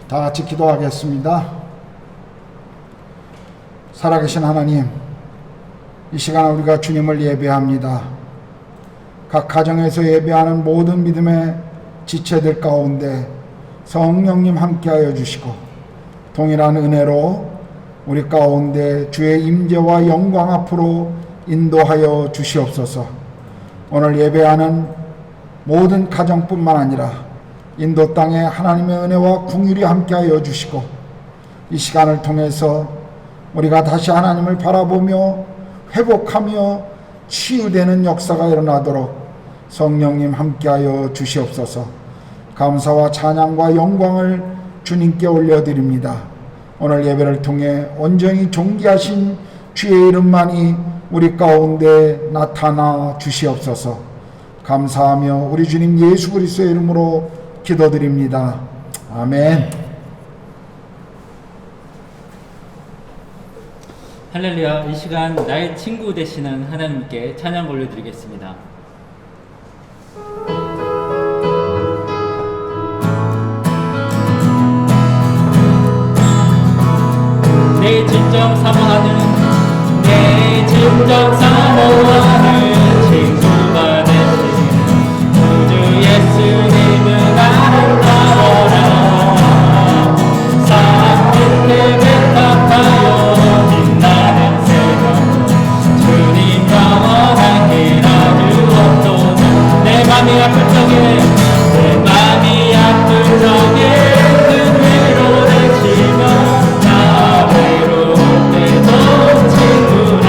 다 같이 기도하겠습니다. 살아계신 하나님, 이 시간 우리가 주님을 예배합니다. 각 가정에서 예배하는 모든 믿음의 지체들 가운데 성령님 함께하여 주시고 동일한 은혜로 우리 가운데 주의 임재와 영광 앞으로 인도하여 주시옵소서. 오늘 예배하는 모든 가정뿐만 아니라 인도 땅에 하나님의 은혜와 긍휼이 함께하여 주시고 이 시간을 통해서 우리가 다시 하나님을 바라보며 회복하며 치유되는 역사가 일어나도록 성령님 함께하여 주시옵소서. 감사와 찬양과 영광을 주님께 올려드립니다. 오늘 예배를 통해 온전히 존귀하신 주의 이름만이 우리 가운데 나타나 주시옵소서. 감사하며 우리 주님 예수 그리스도의 이름으로 기도드립니다. 아멘. 할렐루야. 이 시간 나의 친구 되시는 하나님께 찬양 올려드리겠습니다. 내 진정 사모하는 내 진정 사모하는 친구가 되시는 구주 예수님은 아름다워라. 사랑 끝에 배탑하여 빛나는 새벽 주님 영원한 길을 주옵소서. 내 맘이 아플 적에 내 맘이 아플 적에 큰 위로 되시며 나 외로울 때도 친구라.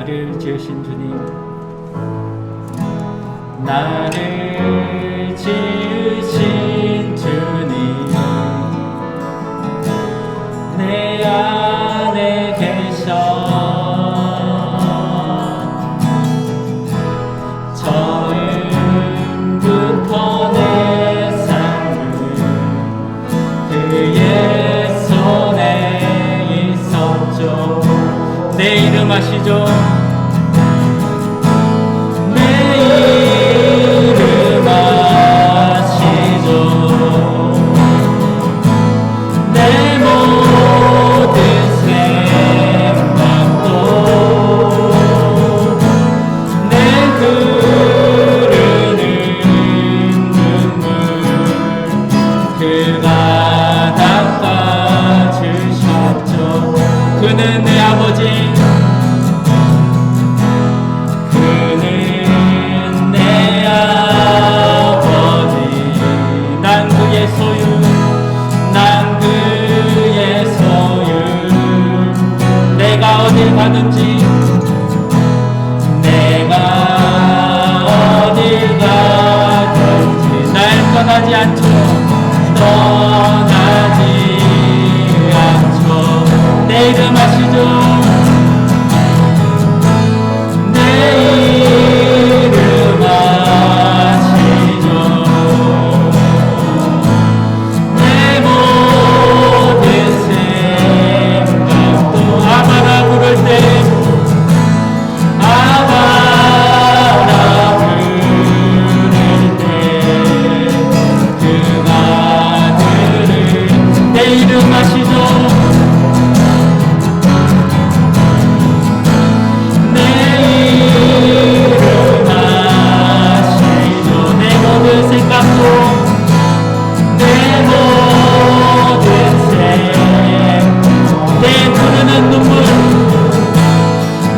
나를 지으신 주님, 나를 지으신 주님, 내 안에 계셔 처음부터 내 삶은 그의 손에 있었죠. 내 이름 아시죠? 내 이름 아시죠? 내 모든 생각도 내 흐르는 눈물 그가 닦아주셨죠. 그는 내 아버지, 그는 내 아버지. 난 그의 소유, 난 그의 소유. 내가 어딜 가든지, 내가 어딜 가든지 날 떠나지 않죠. 떠나지 않죠. 내 이름 아시죠? 내 이름 아시죠? 내 모든 생각도 아바라 부를 때, 아바라 부를 때 그가 들은 내 이름 아시죠? 내 이름 아시죠? 내 모든 생각도, 내 모든 생각, 내 흐르는 눈물,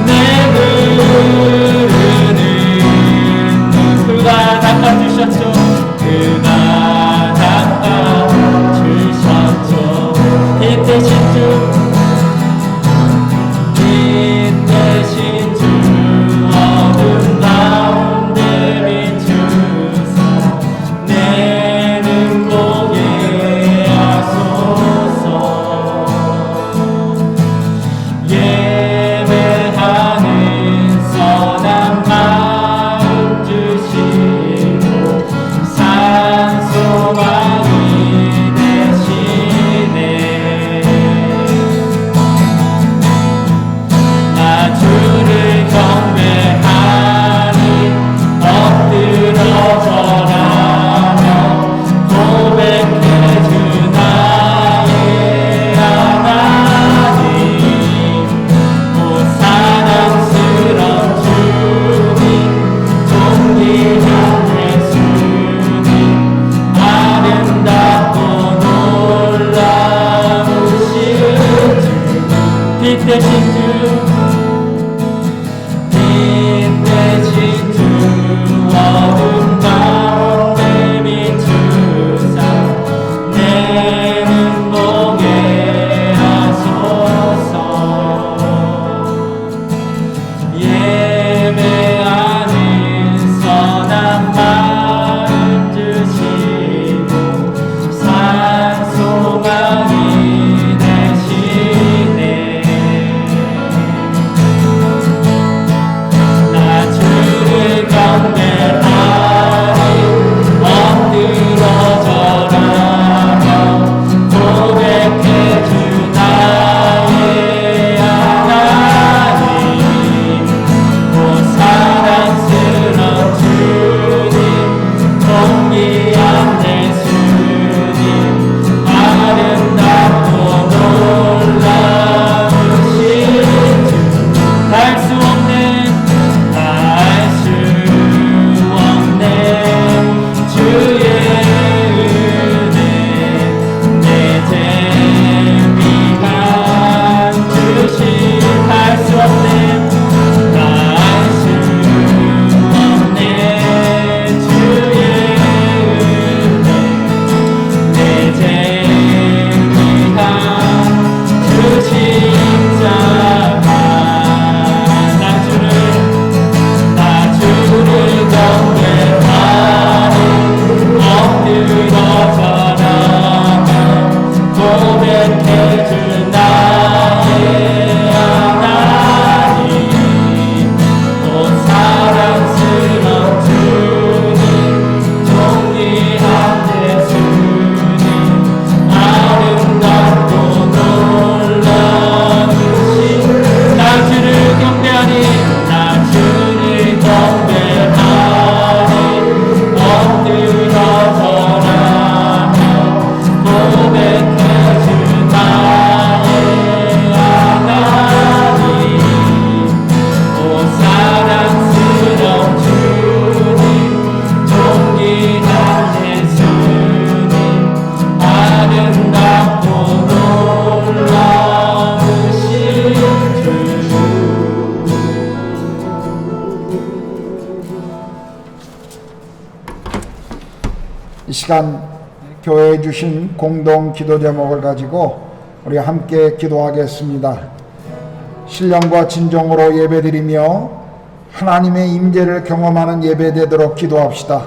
내 흐르는 그가 닦아주셨죠. 그가 닦아주셨죠. 빛 대신 주, 빛 대신 주, 어둠 가운데 비추사 내 눈보게 하소서. 예배하는 선한 마음 주시고 산소망이 되시네. 나 주를 경배하니 엎드려 절하며 고백해 주 나의 하나님. 오 사랑스런 주님, 존귀한 예수님, 아름답고 놀라우신 주, 빛 대신 주, 빛 대신 주, 어둠 가운데 비추사 내 눈보게 하소서. 예배하는 선한 마음 주시고 산소망이 되시네. 시간 교회에 주신 공동 기도 제목을 가지고 우리 함께 기도하겠습니다. 신령과 진정으로 예배드리며 하나님의 임재를 경험하는 예배되도록 기도합시다.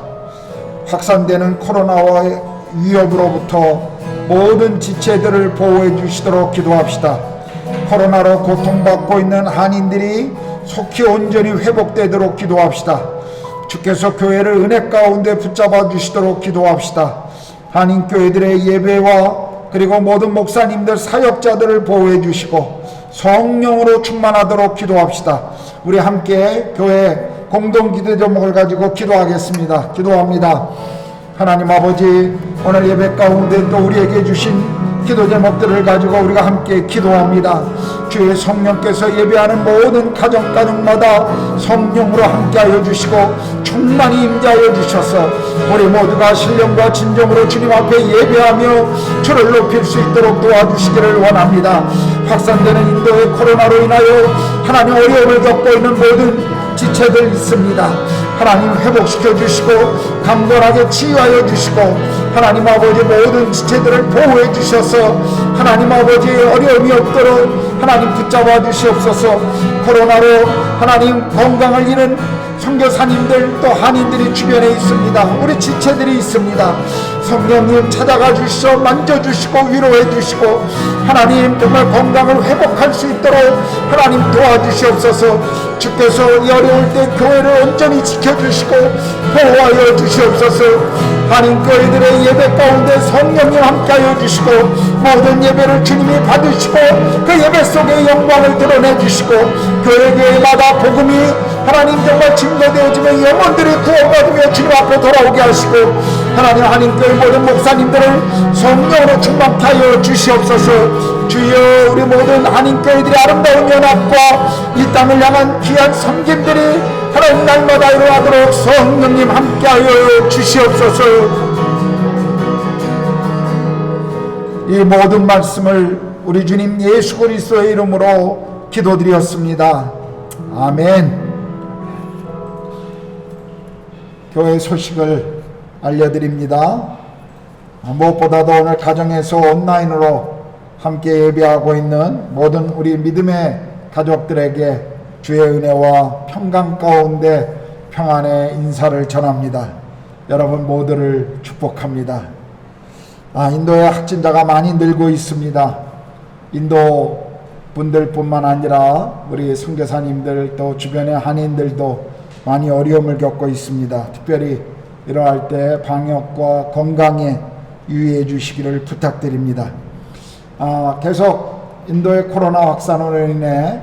확산되는 코로나와의 위협으로부터 모든 지체들을 보호해 주시도록 기도합시다. 코로나로 고통받고 있는 한인들이 속히 온전히 회복되도록 기도합시다. 주께서 교회를 은혜 가운데 붙잡아 주시도록 기도합시다. 한인교회들의 예배와 그리고 모든 목사님들 사역자들을 보호해 주시고 성령으로 충만하도록 기도합시다. 우리 함께 교회 공동기도 제목을 가지고 기도하겠습니다. 기도합니다. 하나님 아버지, 오늘 예배 가운데 또 우리에게 주신 기도 제목들을 가지고 우리가 함께 기도합니다. 주의 성령께서 예배하는 모든 가정마다 성령으로 함께하여 주시고 충만히 임재하여 주셔서 우리 모두가 신령과 진정으로 주님 앞에 예배하며 주를 높일 수 있도록 도와주시기를 원합니다. 확산되는 인도의 코로나로 인하여 하나님 어려움을 겪고 있는 모든 지체들 있습니다. 하나님 회복시켜 주시고 강건하게 치유하여 주시고 하나님 아버지 모든 지체들을 보호해 주셔서 하나님 아버지 어려움이 없도록 하나님 붙잡아 주시옵소서. 코로나로 하나님 건강을 잃은 선교사님들 또 한인들이 주변에 있습니다. 우리 지체들이 있습니다. 성령님 찾아가 주시고 만져주시고 위로해 주시고 하나님 정말 건강을 회복할 수 있도록 하나님 도와주시옵소서. 주께서 이 어려울 때 교회를 온전히 지켜주시고 보호하여 주시옵소서. 한인교회들의 예배 가운데 성령님 함께하여 주시고 모든 예배를 주님이 받으시고 그 예배 속에 영광을 드러내 주시고 교회마다 복음이 하나님 정말 증거되어지며 영혼들이 구원받으며 주님 앞에 돌아오게 하시고 하나님 한인교회 모든 목사님들을 성령으로 충만케 하여 주시옵소서. 주여, 우리 모든 한인교회들의 아름다운 연합과 이 땅을 향한 귀한 섬김들이 하나님 날마다 일어나도록 성령님 함께하여 주시옵소서. 이 모든 말씀을 우리 주님 예수 그리스도의 이름으로 기도드렸습니다. 아멘. 교회 소식을 알려드립니다. 무엇보다도 오늘 가정에서 온라인으로 함께 예배하고 있는 모든 우리 믿음의 가족들에게 주의 은혜와 평강 가운데 평안의 인사를 전합니다. 여러분 모두를 축복합니다. 인도의 확진자가 많이 늘고 있습니다. 인도 분들뿐만 아니라 우리 선교사님들 또 주변의 한인들도 많이 어려움을 겪고 있습니다. 특별히 이러할 때 방역과 건강에 유의해 주시기를 부탁드립니다. 계속 인도의 코로나 확산으로 인해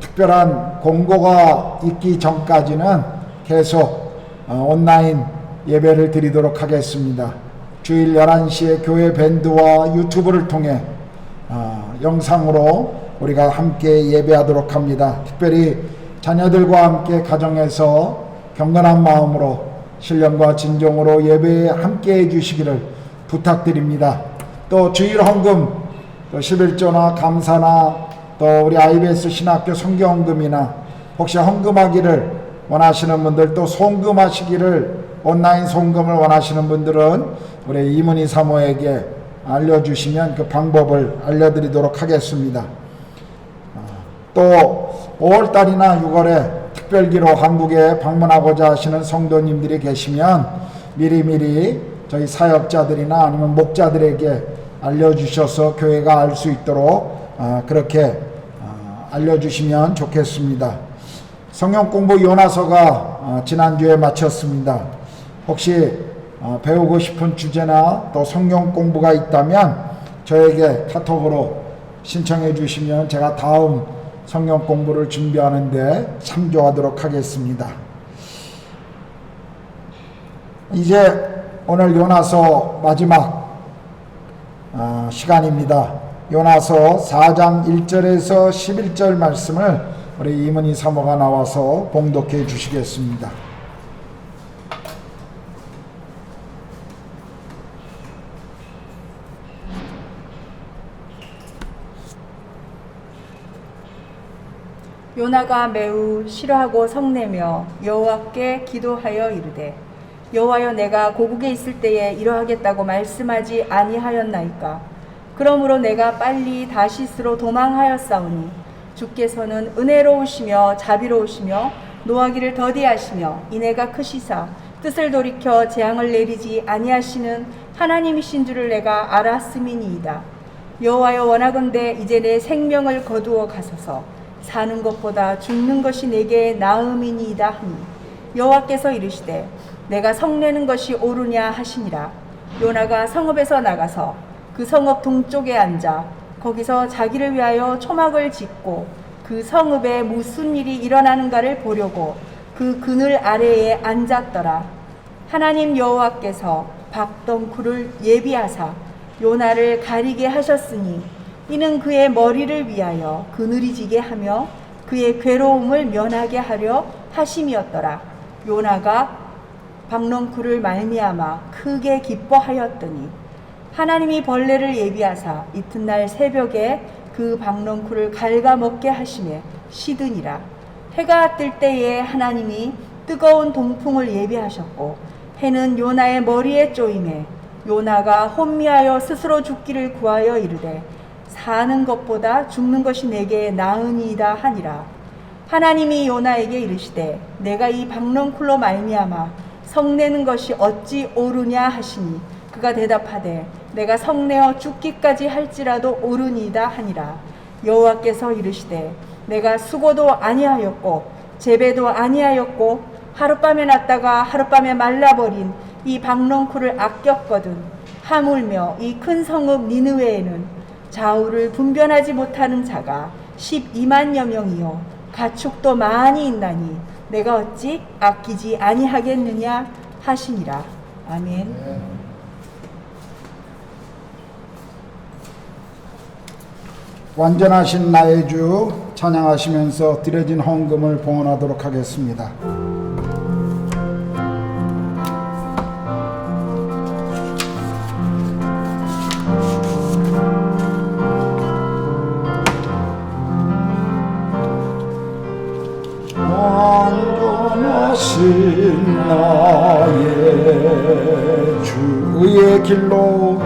특별한 공고가 있기 전까지는 계속 온라인 예배를 드리도록 하겠습니다. 주일 11시에 교회 밴드와 유튜브를 통해 영상으로 우리가 함께 예배하도록 합니다. 특별히 자녀들과 함께 가정에서 경건한 마음으로 신령과 진정으로 예배에 함께 해주시기를 부탁드립니다. 또 주일 헌금, 또 11조나 감사나 또 우리 IBS 신학교 성경헌금이나 혹시 헌금하기를 원하시는 분들 또 송금하시기를 온라인 송금을 원하시는 분들은 우리 이문희 사모에게 알려주시면 그 방법을 알려드리도록 하겠습니다. 또 5월달이나 6월에 특별기로 한국에 방문하고자 하시는 성도님들이 계시면 미리미리 저희 사역자들이나 아니면 목자들에게 알려주셔서 교회가 알 수 있도록 그렇게 알려주시면 좋겠습니다. 성경공부 요나서가 지난주에 마쳤습니다. 혹시 배우고 싶은 주제나 또 성경공부가 있다면 저에게 카톡으로 신청해 주시면 제가 다음 성경 공부를 준비하는데 참조하도록 하겠습니다. 이제 오늘 요나서 마지막 시간입니다. 요나서 4장 1절에서 11절 말씀을 우리 이문희 사모가 나와서 봉독해 주시겠습니다. 요나가 매우 싫어하고 성내며 여호와께 기도하여 이르되 여호와여, 내가 고국에 있을 때에 이러하겠다고 말씀하지 아니하였나이까? 그러므로 내가 빨리 다시스로 도망하였사오니 주께서는 은혜로우시며 자비로우시며 노하기를 더디하시며 인애가 크시사 뜻을 돌이켜 재앙을 내리지 아니하시는 하나님이신 줄을 내가 알았음이니이다. 여호와여, 원하건대 이제 내 생명을 거두어 가소서. 사는 것보다 죽는 것이 내게 나음이니이다 하니 여호와께서 이르시되 내가 성내는 것이 옳으냐 하시니라. 요나가 성읍에서 나가서 그 성읍 동쪽에 앉아 거기서 자기를 위하여 초막을 짓고 그 성읍에 무슨 일이 일어나는가를 보려고 그 그늘 아래에 앉았더라. 하나님 여호와께서 박덩쿨을 예비하사 요나를 가리게 하셨으니 이는 그의 머리를 위하여 그늘이 지게 하며 그의 괴로움을 면하게 하려 하심이었더라. 요나가 박넝쿨을 말미암아 크게 기뻐하였더니 하나님이 벌레를 예비하사 이튿날 새벽에 그 박넝쿨을 갉아먹게 하심에 시드니라. 해가 뜰 때에 하나님이 뜨거운 동풍을 예비하셨고 해는 요나의 머리에 쪼임에 요나가 혼미하여 스스로 죽기를 구하여 이르되 사는 것보다 죽는 것이 내게 나으니이다 하니라. 하나님이 요나에게 이르시되 내가 이 박넝쿨로 말미암아 성내는 것이 어찌 옳으냐 하시니 그가 대답하되 내가 성내어 죽기까지 할지라도 옳으니이다 하니라. 여호와께서 이르시되 내가 수고도 아니하였고 재배도 아니하였고 하룻밤에 났다가 하룻밤에 말라버린 이 박넝쿨을 아꼈거든. 하물며 이 큰 성읍 니느웨에는 좌우를 분변하지 못하는 자가 12만여 명이요 가축도 많이 있나니 내가 어찌 아끼지 아니하겠느냐 하시니라. 아멘. 완전하신 나의 주 찬양하시면서 드려진 헌금을 봉헌하도록 하겠습니다. 완전하신 나의 주의 길로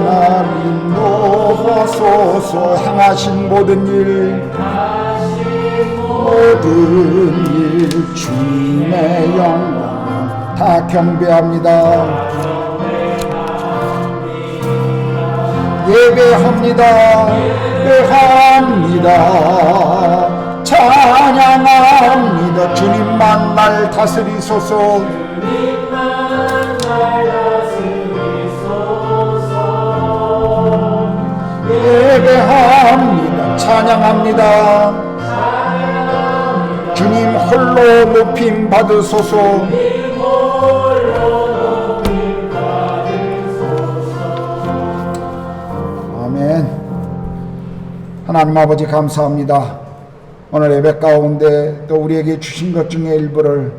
날 인도하소서. 행하신 모든 일 주님의 영광 다 경배합니다. 예배합니다. 찬양합니다. 주님만 날 다스리소서. 예배합니다. 찬양합니다. 주님 홀로 높임 받으소서. 아멘. 하나님 아버지 감사합니다. 오늘 예배 가운데 또 우리에게 주신 것 중에 일부를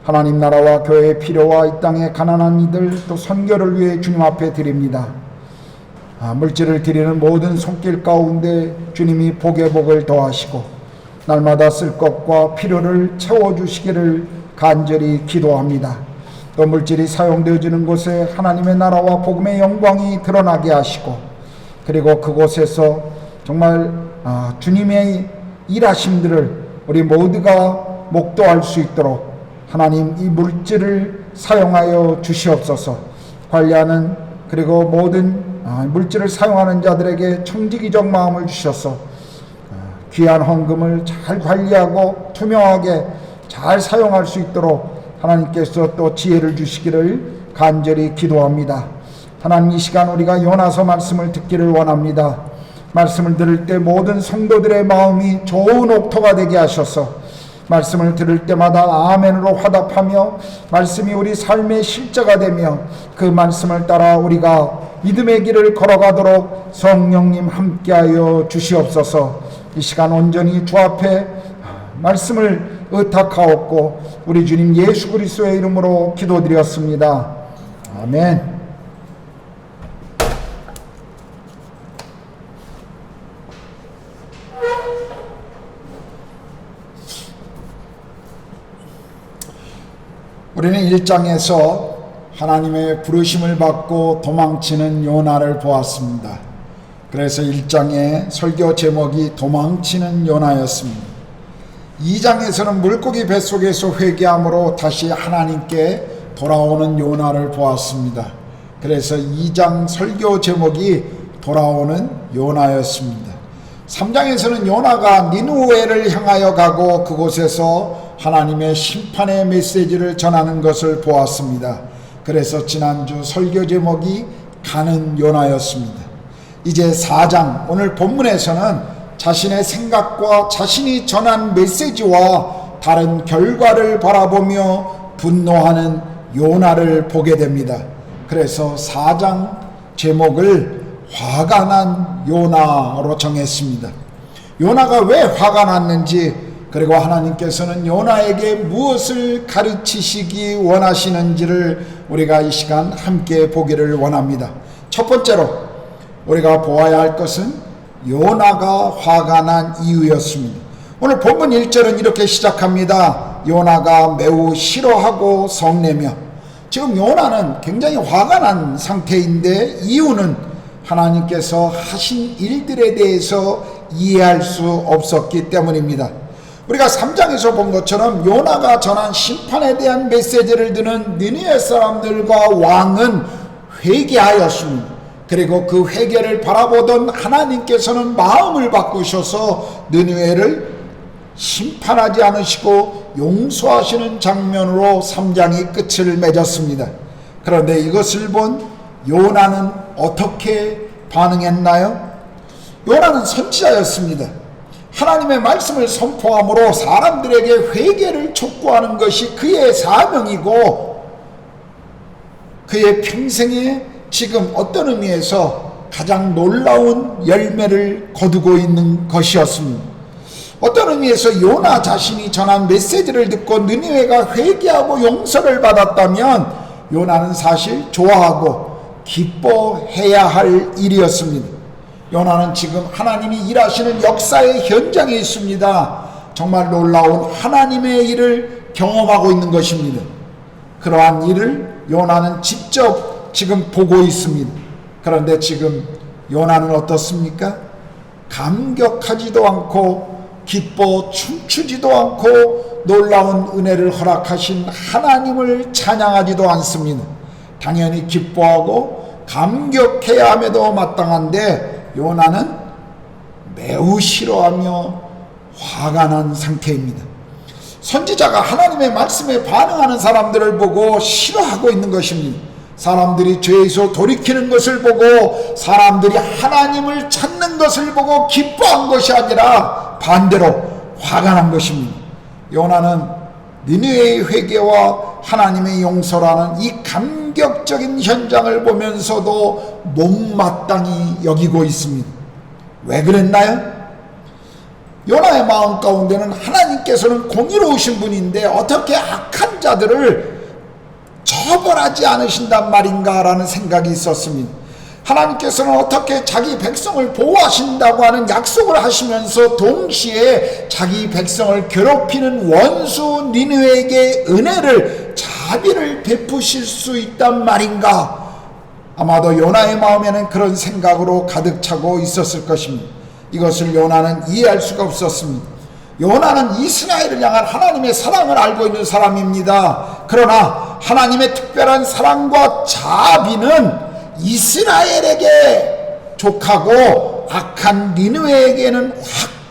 하나님 나라와 교회의 필요와 이 땅의 가난한 이들 또 선교를 위해 주님 앞에 드립니다. 물질을 드리는 모든 손길 가운데 주님이 복에 복을 더하시고 날마다 쓸 것과 필요를 채워주시기를 간절히 기도합니다. 또 물질이 사용되어지는 곳에 하나님의 나라와 복음의 영광이 드러나게 하시고 그리고 그곳에서 정말 주님의 일하심들을 우리 모두가 목도할 수 있도록 하나님 이 물질을 사용하여 주시옵소서. 관리하는 그리고 모든 물질을 사용하는 자들에게 청지기적 마음을 주셔서 귀한 헌금을 잘 관리하고 투명하게 잘 사용할 수 있도록 하나님께서 또 지혜를 주시기를 간절히 기도합니다. 하나님 이 시간 우리가 요나서 말씀을 듣기를 원합니다. 말씀을 들을 때 모든 성도들의 마음이 좋은 옥토가 되게 하셔서 말씀을 들을 때마다 아멘으로 화답하며 말씀이 우리 삶의 실제가 되며 그 말씀을 따라 우리가 믿음의 길을 걸어가도록 성령님 함께하여 주시옵소서. 이 시간 온전히 주 앞에 말씀을 의탁하옵고 우리 주님 예수 그리스도의 이름으로 기도드렸습니다. 아멘. 우리는 1장에서 하나님의 부르심을 받고 도망치는 요나를 보았습니다. 그래서 1장의 설교 제목이 도망치는 요나였습니다. 2장에서는 물고기 뱃속에서 회개함으로 다시 하나님께 돌아오는 요나를 보았습니다. 그래서 2장 설교 제목이 돌아오는 요나였습니다. 3장에서는 요나가 니느웨를 향하여 가고 그곳에서 하나님의 심판의 메시지를 전하는 것을 보았습니다. 그래서 지난주 설교 제목이 가는 요나였습니다. 이제 4장 오늘 본문에서는 자신의 생각과 자신이 전한 메시지와 다른 결과를 바라보며 분노하는 요나를 보게 됩니다. 그래서 4장 제목을 화가 난 요나로 정했습니다. 요나가 왜 화가 났는지, 그리고 하나님께서는 요나에게 무엇을 가르치시기 원하시는지를 우리가 이 시간 함께 보기를 원합니다. 첫 번째로 우리가 보아야 할 것은 요나가 화가 난 이유였습니다. 오늘 본문 1절은 이렇게 시작합니다. 요나가 매우 싫어하고 성내며. 지금 요나는 굉장히 화가 난 상태인데 이유는 하나님께서 하신 일들에 대해서 이해할 수 없었기 때문입니다. 우리가 3장에서 본 것처럼 요나가 전한 심판에 대한 메시지를 듣는 니느웨 사람들과 왕은 회개하였습니다. 그리고 그 회개를 바라보던 하나님께서는 마음을 바꾸셔서 니느웨를 심판하지 않으시고 용서하시는 장면으로 3장이 끝을 맺었습니다. 그런데 이것을 본 요나는 어떻게 반응했나요? 요나는 선지자였습니다. 하나님의 말씀을 선포함으로 사람들에게 회개를 촉구하는 것이 그의 사명이고 그의 평생에 지금 어떤 의미에서 가장 놀라운 열매를 거두고 있는 것이었습니다. 어떤 의미에서 요나 자신이 전한 메시지를 듣고 니느웨가 회개하고 용서를 받았다면 요나는 사실 좋아하고 기뻐해야 할 일이었습니다. 요나는 지금 하나님이 일하시는 역사의 현장에 있습니다. 정말 놀라운 하나님의 일을 경험하고 있는 것입니다. 그러한 일을 요나는 직접 지금 보고 있습니다. 그런데 지금 요나는 어떻습니까? 감격하지도 않고 기뻐 춤추지도 않고 놀라운 은혜를 허락하신 하나님을 찬양하지도 않습니다. 당연히 기뻐하고 감격해야 함에도 마땅한데 요나는 매우 싫어하며 화가 난 상태입니다. 선지자가 하나님의 말씀에 반응하는 사람들을 보고 싫어하고 있는 것입니다. 사람들이 죄에서 돌이키는 것을 보고 사람들이 하나님을 찾는 것을 보고 기뻐한 것이 아니라 반대로 화가 난 것입니다. 요나는 니느웨의 회개와 하나님의 용서라는 이 감격적인 현장을 보면서도 못마땅히 여기고 있습니다. 왜 그랬나요? 요나의 마음 가운데는 하나님께서는 공의로우신 분인데 어떻게 악한 자들을 처벌하지 않으신단 말인가 라는 생각이 있었습니다. 하나님께서는 어떻게 자기 백성을 보호하신다고 하는 약속을 하시면서 동시에 자기 백성을 괴롭히는 원수 니느웨에게 은혜를 자비를 베푸실 수 있단 말인가. 아마도 요나의 마음에는 그런 생각으로 가득 차고 있었을 것입니다. 이것을 요나는 이해할 수가 없었습니다. 요나는 이스라엘을 향한 하나님의 사랑을 알고 있는 사람입니다. 그러나 하나님의 특별한 사랑과 자비는 이스라엘에게 족하고 악한 니느웨에게는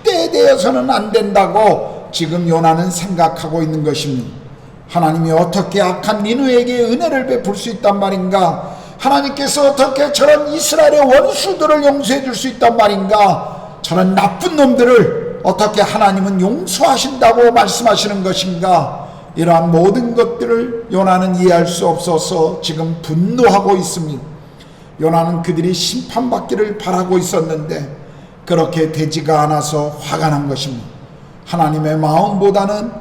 확대되어서는 안 된다고 지금 요나는 생각하고 있는 것입니다. 하나님이 어떻게 악한 니느웨에게 은혜를 베풀 수 있단 말인가? 하나님께서 어떻게 저런 이스라엘의 원수들을 용서해 줄 수 있단 말인가? 저런 나쁜 놈들을 어떻게 하나님은 용서하신다고 말씀하시는 것인가? 이러한 모든 것들을 요나는 이해할 수 없어서 지금 분노하고 있습니다. 요나는 그들이 심판받기를 바라고 있었는데 그렇게 되지가 않아서 화가 난 것입니다. 하나님의 마음보다는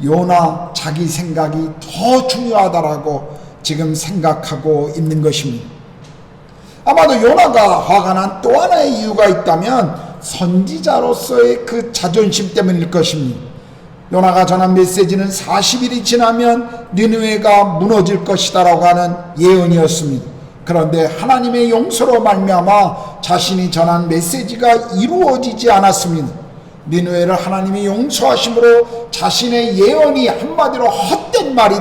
요나 자기 생각이 더 중요하다라고 지금 생각하고 있는 것입니다. 아마도 요나가 화가 난 또 하나의 이유가 있다면 선지자로서의 그 자존심 때문일 것입니다. 요나가 전한 메시지는 40일이 지나면 니느웨가 무너질 것이다라고 하는 예언이었습니다. 그런데 하나님의 용서로 말미암아 자신이 전한 메시지가 이루어지지 않았습니다. 니느웨를 하나님이 용서하심으로 자신의 예언이 한마디로 헛된 말이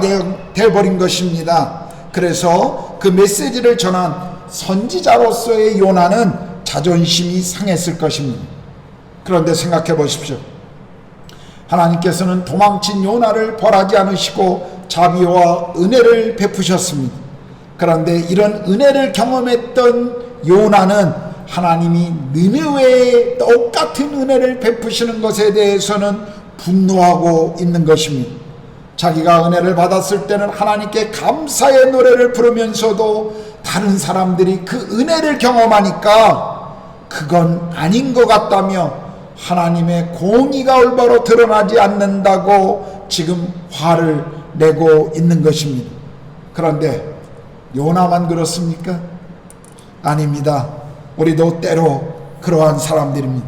되어버린 것입니다. 그래서 그 메시지를 전한 선지자로서의 요나는 자존심이 상했을 것입니다. 그런데 생각해 보십시오. 하나님께서는 도망친 요나를 벌하지 않으시고 자비와 은혜를 베푸셨습니다. 그런데 이런 은혜를 경험했던 요나는 하나님이 니느웨에 똑같은 은혜를 베푸시는 것에 대해서는 분노하고 있는 것입니다. 자기가 은혜를 받았을 때는 하나님께 감사의 노래를 부르면서도 다른 사람들이 그 은혜를 경험하니까 그건 아닌 것 같다며 하나님의 공의가 올바로 드러나지 않는다고 지금 화를 내고 있는 것입니다. 그런데 요나만 그렇습니까? 아닙니다. 우리도 때로 그러한 사람들입니다.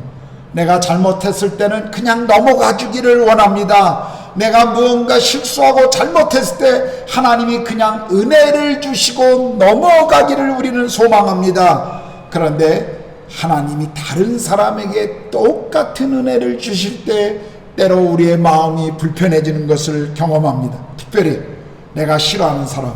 내가 잘못했을 때는 그냥 넘어가 주기를 원합니다. 내가 무언가 실수하고 잘못했을 때 하나님이 그냥 은혜를 주시고 넘어가기를 우리는 소망합니다. 그런데 하나님이 다른 사람에게 똑같은 은혜를 주실 때 때로 우리의 마음이 불편해지는 것을 경험합니다. 특별히 내가 싫어하는 사람,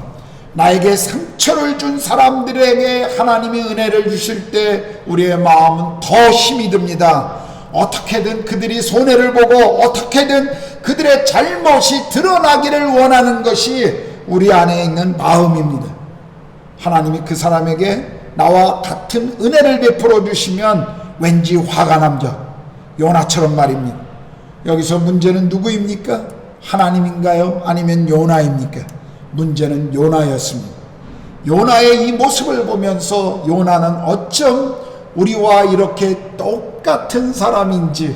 나에게 상처를 준 사람들에게 하나님이 은혜를 주실 때 우리의 마음은 더 힘이 듭니다. 어떻게든 그들이 손해를 보고 어떻게든 그들의 잘못이 드러나기를 원하는 것이 우리 안에 있는 마음입니다. 하나님이 그 사람에게 나와 같은 은혜를 베풀어 주시면 왠지 화가 남죠. 요나처럼 말입니다. 여기서 문제는 누구입니까? 하나님인가요? 아니면 요나입니까? 문제는 요나였습니다. 요나의 이 모습을 보면서 요나는 어쩜 우리와 이렇게 똑같은 사람인지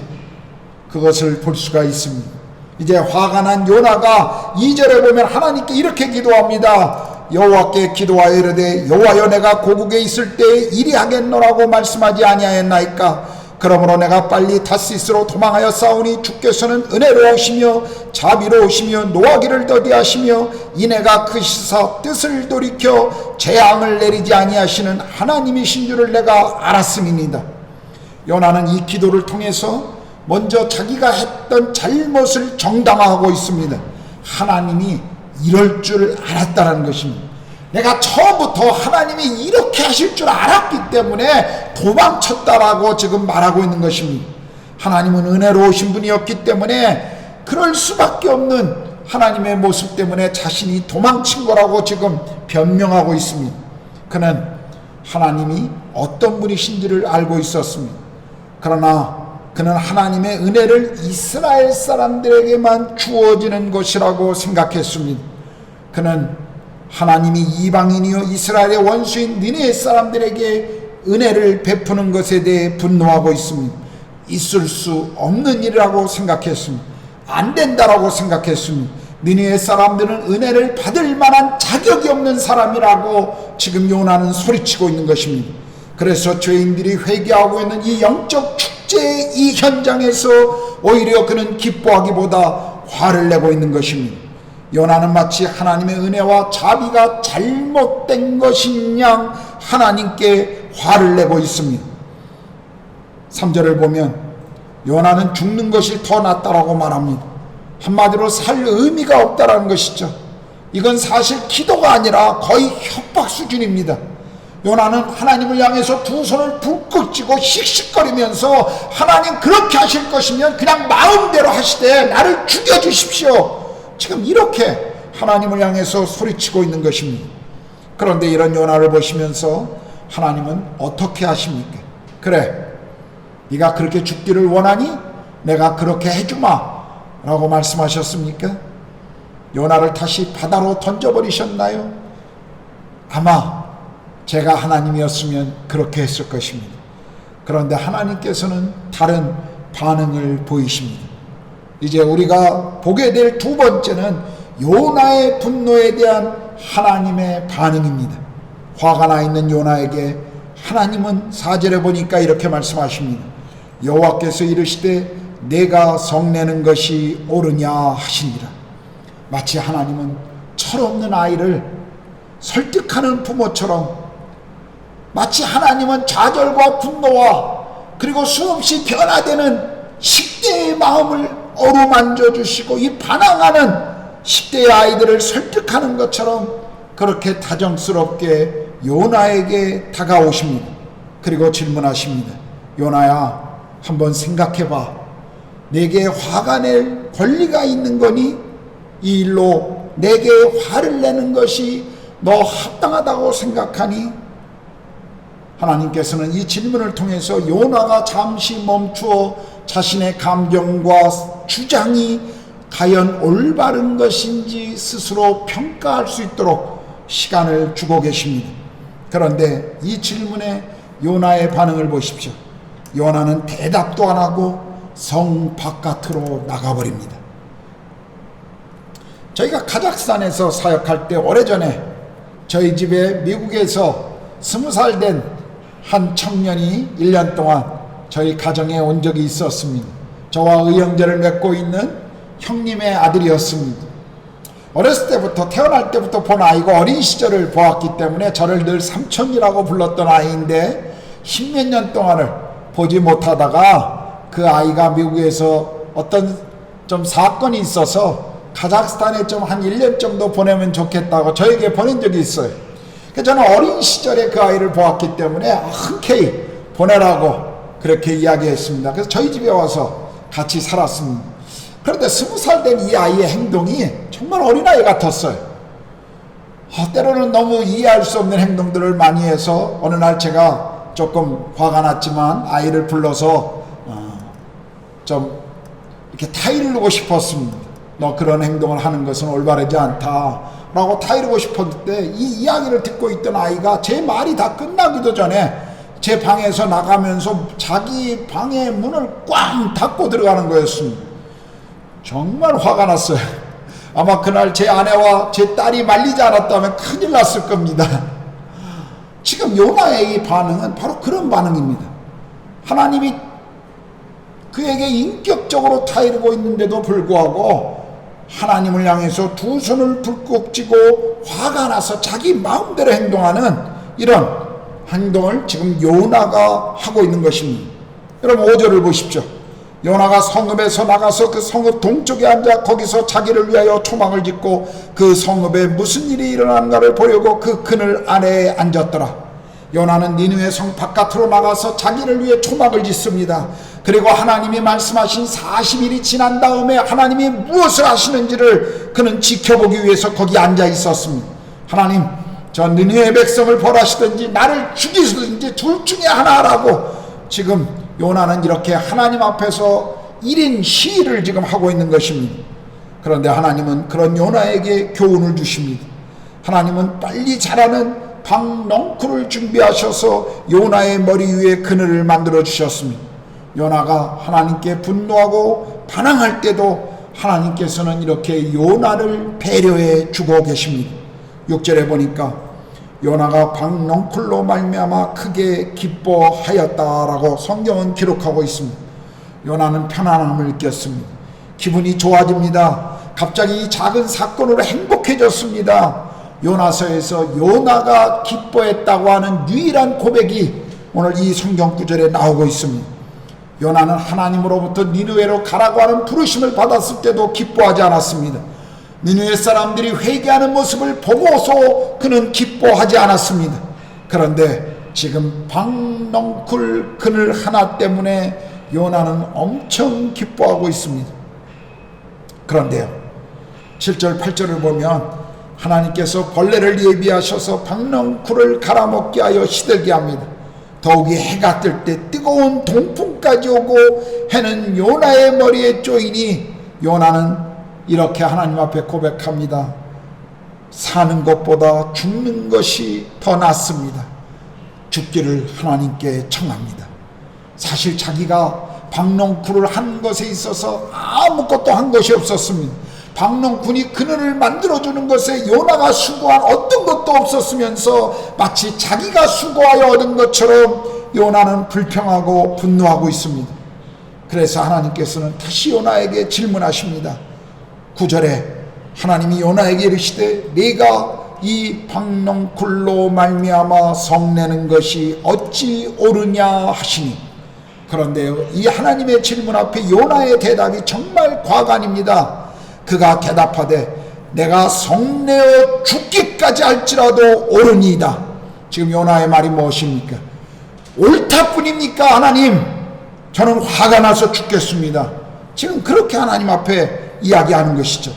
그것을 볼 수가 있습니다. 이제 화가 난 요나가 2절에 보면 하나님께 이렇게 기도합니다. 여호와께 기도하여 이르되 여호와여 내가 고국에 있을 때 이리 하겠노라고 말씀하지 아니하였나이까. 그러므로 내가 빨리 다시스로 도망하여 싸우니 주께서는 은혜로우시며 자비로우시며 노하기를 더디하시며 이내가 크시사 뜻을 돌이켜 재앙을 내리지 아니하시는 하나님이신 줄을 내가 알았음이니이다. 요나는 이 기도를 통해서 먼저 자기가 했던 잘못을 정당화하고 있습니다. 하나님이 이럴 줄 알았다는 것입니다. 내가 처음부터 하나님이 이렇게 하실 줄 알았기 때문에 도망쳤다라고 지금 말하고 있는 것입니다. 하나님은 은혜로우신 분이었기 때문에 그럴 수밖에 없는 하나님의 모습 때문에 자신이 도망친 거라고 지금 변명하고 있습니다. 그는 하나님이 어떤 분이신지를 알고 있었습니다. 그러나 그는 하나님의 은혜를 이스라엘 사람들에게만 주어지는 것이라고 생각했습니다. 그는 하나님이 이방인이요 이스라엘의 원수인 니느웨 사람들에게 은혜를 베푸는 것에 대해 분노하고 있습니다. 있을 수 없는 일이라고 생각했습니다. 안 된다라고 생각했습니다. 니느웨 사람들은 은혜를 받을 만한 자격이 없는 사람이라고 지금 요나는 소리치고 있는 것입니다. 그래서 죄인들이 회개하고 있는 이 영적 축제의 이 현장에서 오히려 그는 기뻐하기보다 화를 내고 있는 것입니다. 요나는 마치 하나님의 은혜와 자비가 잘못된 것인 양 하나님께 화를 내고 있습니다. 3절을 보면 요나는 죽는 것이 더 낫다라고 말합니다. 한마디로 살 의미가 없다라는 것이죠. 이건 사실 기도가 아니라 거의 협박 수준입니다. 요나는 하나님을 향해서 두 손을 불끈 쥐고 씩씩거리면서 하나님 그렇게 하실 것이면 그냥 마음대로 하시되 나를 죽여주십시오. 지금 이렇게 하나님을 향해서 소리치고 있는 것입니다. 그런데 이런 요나를 보시면서 하나님은 어떻게 하십니까? 그래, 네가 그렇게 죽기를 원하니 내가 그렇게 해주마 라고 말씀하셨습니까? 요나를 다시 바다로 던져버리셨나요? 아마 제가 하나님이었으면 그렇게 했을 것입니다. 그런데 하나님께서는 다른 반응을 보이십니다. 이제 우리가 보게 될 두 번째는 요나의 분노에 대한 하나님의 반응입니다. 화가 나 있는 요나에게 하나님은 4절에 보니까 이렇게 말씀하십니다. 여호와께서 이르시되 내가 성내는 것이 옳으냐 하시니라. 마치 하나님은 철없는 아이를 설득하는 부모처럼, 마치 하나님은 좌절과 분노와 그리고 수없이 변화되는 10대의 마음을 어루만져 주시고 이 반항하는 10대의 아이들을 설득하는 것처럼 그렇게 다정스럽게 요나에게 다가오십니다. 그리고 질문하십니다. 요나야, 한번 생각해봐. 내게 화가 낼 권리가 있는 거니? 이 일로 내게 화를 내는 것이 너 합당하다고 생각하니? 하나님께서는 이 질문을 통해서 요나가 잠시 멈추어 자신의 감정과 주장이 과연 올바른 것인지 스스로 평가할 수 있도록 시간을 주고 계십니다. 그런데 이 질문에 요나의 반응을 보십시오. 요나는 대답도 안 하고 성 바깥으로 나가버립니다. 저희가 카자흐스탄에서 사역할 때 오래전에 저희 집에 미국에서 20살 된 한 청년이 1년 동안 저희 가정에 온 적이 있었습니다. 저와 의형제를 맺고 있는 형님의 아들이었습니다. 어렸을 때부터, 태어날 때부터 본 아이고 어린 시절을 보았기 때문에 저를 늘 삼촌이라고 불렀던 아이인데 10몇 년 동안을 보지 못하다가 그 아이가 미국에서 어떤 좀 사건이 있어서 카자흐스탄에 좀 한 1년 정도 보내면 좋겠다고 저에게 보낸 적이 있어요. 저는 어린 시절에 그 아이를 보았기 때문에 흔쾌히 보내라고 그렇게 이야기했습니다. 그래서 저희 집에 와서 같이 살았습니다. 그런데 20살 된 이 아이의 행동이 정말 어린아이 같았어요. 때로는 너무 이해할 수 없는 행동들을 많이 해서 어느 날 제가 조금 화가 났지만 아이를 불러서 좀 이렇게 타이르고 싶었습니다. 너 그런 행동을 하는 것은 올바르지 않다 라고 타이르고 싶었는데, 이 이야기를 듣고 있던 아이가 제 말이 다 끝나기도 전에 제 방에서 나가면서 자기 방의 문을 꽝 닫고 들어가는 거였습니다. 정말 화가 났어요. 아마 그날 제 아내와 제 딸이 말리지 않았다면 큰일 났을 겁니다. 지금 요나의 이 반응은 바로 그런 반응입니다. 하나님이 그에게 인격적으로 타이르고 있는데도 불구하고 하나님을 향해서 두 손을 불꾹 쥐고 화가 나서 자기 마음대로 행동하는 이런 행동을 지금 요나가 하고 있는 것입니다. 여러분 5절을 보십시오. 요나가 성읍에서 나가서 그 성읍 동쪽에 앉아 거기서 자기를 위하여 초막을 짓고 그 성읍에 무슨 일이 일어나는가를 보려고 그 그늘 아래에 앉았더라. 요나는 니느웨 성 바깥으로 나가서 자기를 위해 초막을 짓습니다. 그리고 하나님이 말씀하신 40일이 지난 다음에 하나님이 무엇을 하시는지를 그는 지켜보기 위해서 거기 앉아 있었습니다. 하나님, 저 니느웨 백성을 벌하시든지 나를 죽이시든지 둘 중에 하나라고 지금 요나는 이렇게 하나님 앞에서 1인 시위를 지금 하고 있는 것입니다. 그런데 하나님은 그런 요나에게 교훈을 주십니다. 하나님은 빨리 자라는 박넝쿨을 준비하셔서 요나의 머리 위에 그늘을 만들어 주셨습니다. 요나가 하나님께 분노하고 반항할 때도 하나님께서는 이렇게 요나를 배려해 주고 계십니다. 6절에 보니까 요나가 박넝쿨로 말미암아 크게 기뻐하였다라고 성경은 기록하고 있습니다. 요나는 편안함을 느꼈습니다. 기분이 좋아집니다. 갑자기 이 작은 사건으로 행복해졌습니다. 요나서에서 요나가 기뻐했다고 하는 유일한 고백이 오늘 이 성경 구절에 나오고 있습니다. 요나는 하나님으로부터 니느웨로 가라고 하는 부르심을 받았을 때도 기뻐하지 않았습니다. 니느웨 사람들이 회개하는 모습을 보고서 그는 기뻐하지 않았습니다. 그런데 지금 박넝쿨 그늘 하나 때문에 요나는 엄청 기뻐하고 있습니다. 그런데요, 7절 8절을 보면 하나님께서 벌레를 예비하셔서 박넝쿨을 갈아먹게 하여 시들게 합니다. 더욱이 해가 뜰 때 뜨거운 동풍까지 오고 해는 요나의 머리에 쪼이니 요나는 이렇게 하나님 앞에 고백합니다. 사는 것보다 죽는 것이 더 낫습니다. 죽기를 하나님께 청합니다. 사실 자기가 박넝쿨을 한 것에 있어서 아무것도 한 것이 없었습니다. 박농군이 그늘을 만들어주는 것에 요나가 수고한 어떤 것도 없었으면서 마치 자기가 수고하여 얻은 것처럼 요나는 불평하고 분노하고 있습니다. 그래서 하나님께서는 다시 요나에게 질문하십니다. 9절에 하나님이 요나에게 이르시되 네가 이 박농쿨로 말미암아 성내는 것이 어찌 옳으냐 하시니. 그런데요, 이 하나님의 질문 앞에 요나의 대답이 정말 과관입니다. 그가 대답하되 내가 성내어 죽기까지 할지라도 옳으니이다. 지금 요나의 말이 무엇입니까? 옳다뿐입니까? 하나님, 저는 화가 나서 죽겠습니다. 지금 그렇게 하나님 앞에 이야기하는 것이죠.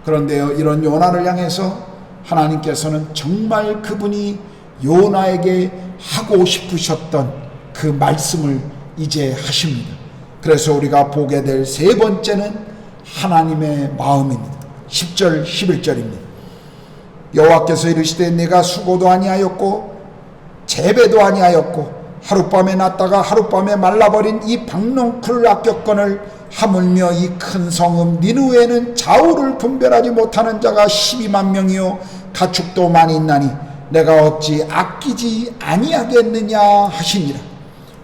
그런데요, 이런 요나를 향해서 하나님께서는 정말 그분이 요나에게 하고 싶으셨던 그 말씀을 이제 하십니다. 그래서 우리가 보게 될 세 번째는 하나님의 마음입니다. 10절 11절입니다. 여호와께서 이르시되 내가 수고도 아니하였고 재배도 아니하였고 하룻밤에 났다가 하룻밤에 말라버린 이 박농쿨 악격건을 하물며 이 큰 성읍 니느웨에는 좌우를 분별하지 못하는 자가 12만 명이요 가축도 많이 있나니 내가 어찌 아끼지 아니하겠느냐 하시니라.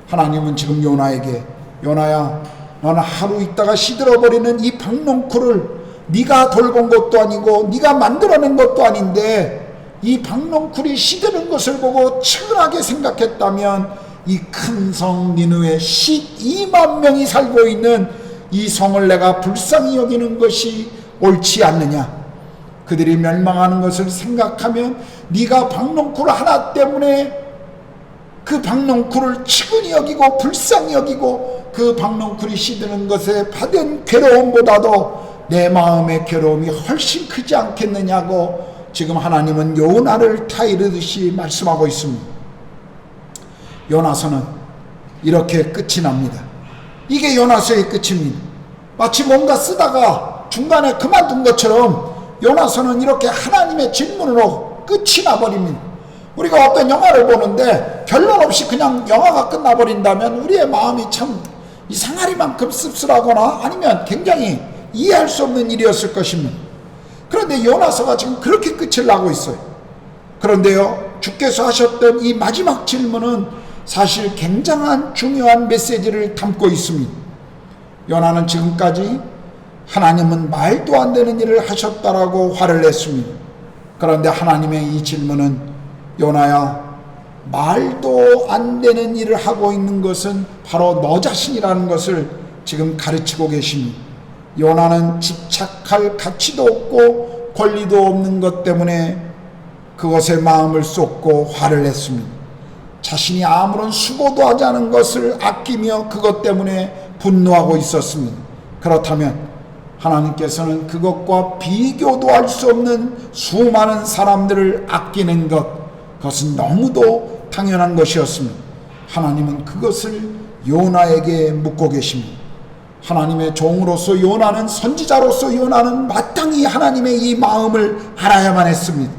하나님은 지금 요나에게 요나야, 너는 하루 있다가 시들어버리는 이 박농쿨을 네가 돌본 것도 아니고 네가 만들어낸 것도 아닌데 이 박농쿨이 시드는 것을 보고 측은하게 생각했다면 이 큰 성 니느웨 12만 명이 살고 있는 이 성을 내가 불쌍히 여기는 것이 옳지 않느냐. 그들이 멸망하는 것을 생각하면 네가 박농쿨 하나 때문에 그 박농쿨을 측은히 여기고 불쌍히 여기고 그 박농쿨이 시드는 것에 받은 괴로움보다도 내 마음의 괴로움이 훨씬 크지 않겠느냐고 지금 하나님은 요나를 타이르듯이 말씀하고 있습니다. 요나서는 이렇게 끝이 납니다. 이게 요나서의 끝입니다. 마치 뭔가 쓰다가 중간에 그만둔 것처럼 요나서는 이렇게 하나님의 질문으로 끝이 나버립니다. 우리가 어떤 영화를 보는데 결론 없이 그냥 영화가 끝나버린다면 우리의 마음이 참 이상하리만큼 씁쓸하거나 아니면 굉장히 이해할 수 없는 일이었을 것입니다. 그런데 요나서가 지금 그렇게 끝을 나고 있어요. 그런데요, 주께서 하셨던 이 마지막 질문은 사실 굉장한 중요한 메시지를 담고 있습니다. 요나는 지금까지 하나님은 말도 안 되는 일을 하셨다라고 화를 냈습니다. 그런데 하나님의 이 질문은 요나야, 말도 안 되는 일을 하고 있는 것은 바로 너 자신이라는 것을 지금 가르치고 계십니다. 요나는 집착할 가치도 없고 권리도 없는 것 때문에 그것에 마음을 쏟고 화를 냈습니다. 자신이 아무런 수고도 하지 않은 것을 아끼며 그것 때문에 분노하고 있었습니다. 그렇다면 하나님께서는 그것과 비교도 할 수 없는 수많은 사람들을 아끼는 것, 그것은 너무도 당연한 것이었습니다. 하나님은 그것을 요나에게 묻고 계십니다. 하나님의 종으로서 요나는, 선지자로서 요나는 마땅히 하나님의 이 마음을 알아야만 했습니다.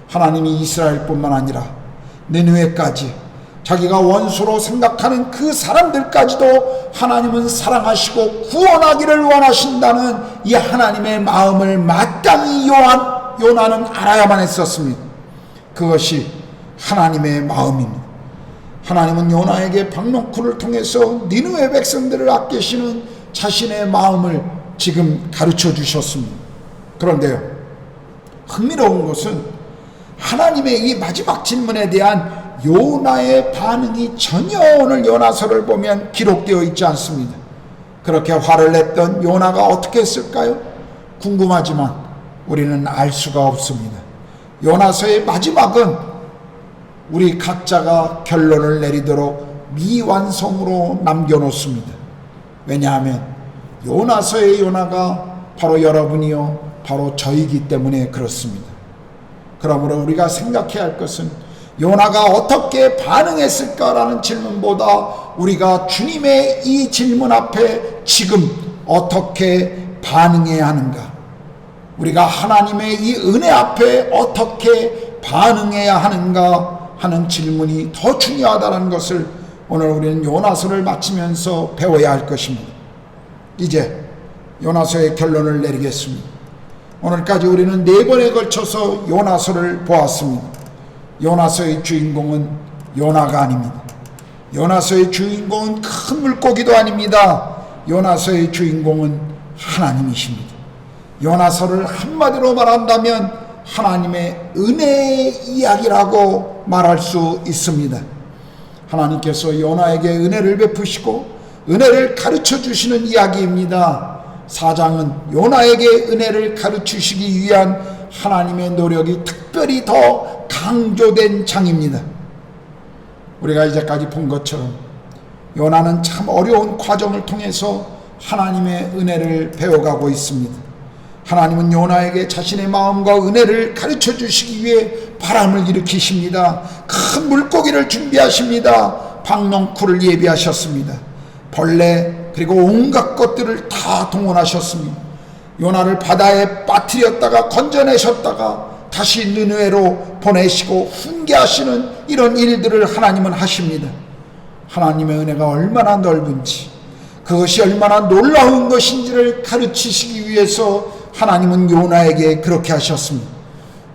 하나님이 이스라엘뿐만 아니라 니느웨까지 자기가 원수로 생각하는 그 사람들까지도 하나님은 사랑하시고 구원하기를 원하신다는 이 하나님의 마음을 마땅히 요나는 알아야만 했었습니다. 그것이 하나님의 마음입니다. 하나님은 요나에게 박농쿨을 통해서 니느웨 백성들을 아끼시는 자신의 마음을 지금 가르쳐 주셨습니다. 그런데요, 흥미로운 것은 하나님의 이 마지막 질문에 대한 요나의 반응이 전혀 오늘 요나서를 보면 기록되어 있지 않습니다. 그렇게 화를 냈던 요나가 어떻게 했을까요? 궁금하지만 우리는 알 수가 없습니다. 요나서의 마지막은 우리 각자가 결론을 내리도록 미완성으로 남겨놓습니다. 왜냐하면 요나서의 요나가 바로 여러분이요, 바로 저이기 때문에 그렇습니다. 그러므로 우리가 생각해야 할 것은 요나가 어떻게 반응했을까라는 질문보다 우리가 주님의 이 질문 앞에 지금 어떻게 반응해야 하는가, 우리가 하나님의 이 은혜 앞에 어떻게 반응해야 하는가 하는 질문이 더 중요하다는 것을 오늘 우리는 요나서를 마치면서 배워야 할 것입니다. 이제 요나서의 결론을 내리겠습니다. 오늘까지 우리는 4번에 걸쳐서 요나서를 보았습니다. 요나서의 주인공은 요나가 아닙니다. 요나서의 주인공은 큰 물고기도 아닙니다. 요나서의 주인공은 하나님이십니다. 요나서를 한마디로 말한다면 하나님의 은혜의 이야기라고 말할 수 있습니다. 하나님께서 요나에게 은혜를 베푸시고 은혜를 가르쳐 주시는 이야기입니다. 4장은 요나에게 은혜를 가르치시기 위한 하나님의 노력이 특별히 더 강조된 장입니다. 우리가 이제까지 본 것처럼 요나는 참 어려운 과정을 통해서 하나님의 은혜를 배워가고 있습니다. 하나님은 요나에게 자신의 마음과 은혜를 가르쳐 주시기 위해 바람을 일으키십니다. 큰 물고기를 준비하십니다. 박넝쿨을 예비하셨습니다. 벌레 그리고 온갖 것들을 다 동원하셨습니다. 요나를 바다에 빠뜨렸다가 건져내셨다가 다시 느느웨로 보내시고 훈계하시는 이런 일들을 하나님은 하십니다. 하나님의 은혜가 얼마나 넓은지, 그것이 얼마나 놀라운 것인지를 가르치시기 위해서 하나님은 요나에게 그렇게 하셨습니다.